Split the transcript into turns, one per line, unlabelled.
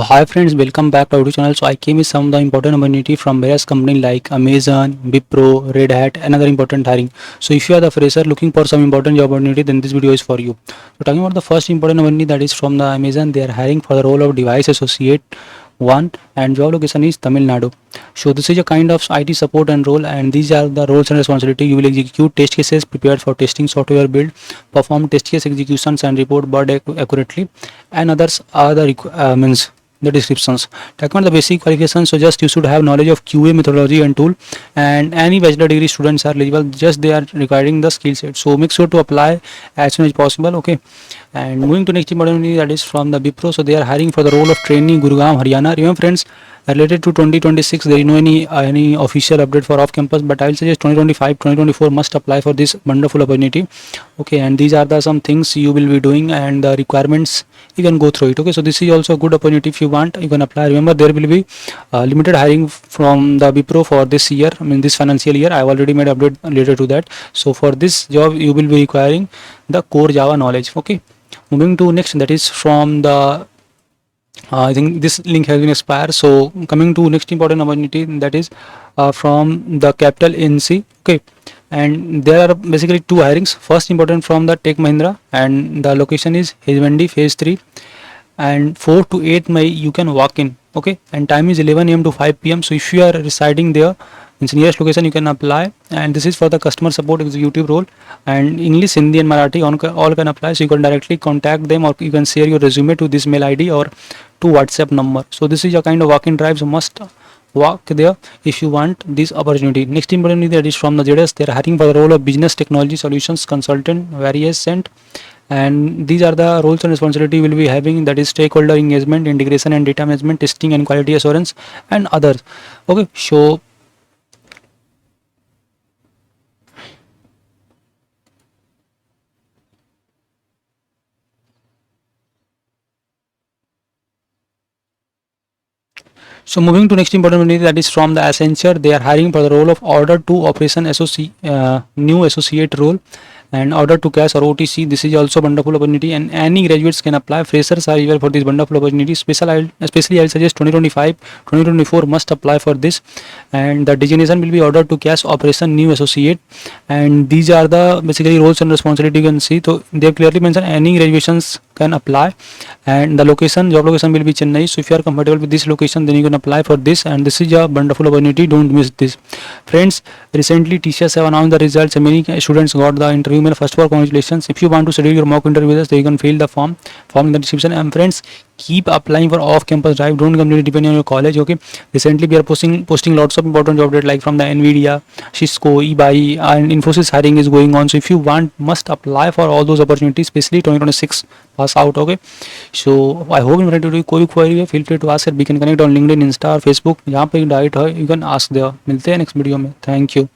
Hi friends, welcome back to our YouTube channel. So I came with some of the important opportunity from various companies like Amazon, Wipro, Red Hat, and other important hiring. So if you are the fresher looking for some important job opportunity, then this video is for you. So talking about the first important opportunity, that is from the Amazon. They are hiring for the role of device associate one, and job location is Tamil Nadu. So this is a kind of IT support and role, and these are the roles and responsibility. You will execute test cases prepared for testing software build, perform test case executions and report back accurately, and others are the means the descriptions. Talking about the basic qualifications, so just you should have knowledge of QA methodology and tool, and any bachelor degree students are eligible, just they are requiring the skill set. So make sure to apply as soon as possible. Okay, and moving to next important, that is from the Wipro. So they are hiring for the role of trainee, Gurugram, Haryana. Remember friends, related to 2026 there is no any official update for off campus, but I will suggest 2025 2024 must apply for this wonderful opportunity. Okay, and these are the some things you will be doing and the requirements you can go through it. Okay, so this is also a good opportunity. If you want, you can apply. Remember, there will be limited hiring from the Wipro for this year, I mean this financial year. I have already made update related to that. So for this job you will be requiring the core Java knowledge. Okay, moving to next, that is from the I think this link has been expired. So coming to next important opportunity, that is from the capital NC. Okay, and there are basically two hirings. First important from the Tech Mahindra, and the location is Hezvendi phase 3, and 4 to 8 May you can walk in. Okay, and time is 11 a.m. to 5 p.m. So if you are residing there in nearest location, you can apply. And this is for the customer support executive role, and English, Hindi and Marathi all can apply. So you can directly contact them, or you can share your resume to this mail ID or to WhatsApp number. So this is a kind of walk-in drive, so must walk there if you want this opportunity. Next opportunity, that is from the JDS. They are hiring for the role of business technology solutions consultant, various and these are the roles and responsibility will be having, that is stakeholder engagement, integration and data management, testing and quality assurance and others. Okay, so moving to next important opportunity, that is from the Accenture. They are hiring for the role of order to operation associate, new associate role, and order to cash or OTC. This is also wonderful opportunity, and any graduates can apply. Freshers are eligible for this wonderful opportunity. Especially I will suggest 2025 2024 must apply for this, and the designation will be order to cash operation new associate, and these are the basically roles and responsibility you can see. So they have clearly mentioned any graduations can apply, and the location, job location will be Chennai. So if you are comfortable with this location, then you can apply for this, and this is a wonderful opportunity. Don't miss this, friends. Recently teachers have announced the results, and many students got the interview mail. First of all, congratulations. If you want to schedule your mock interview with us, then you can fill the form in the description. And friends, keep applying for off campus drive. Don't completely depend on your college. Okay, recently we are posting lots of important job data, like from the Nvidia, Cisco, eBay and Infosys hiring is going on. So if you want, must apply for all those opportunities, especially 2026 pass out. Okay, so I hope informative कोई query है, feel free to ask. We can connect on LinkedIn, Insta और Facebook. जहाँ पे diet है, you can ask there. मिलते हैं next video में. Thank you.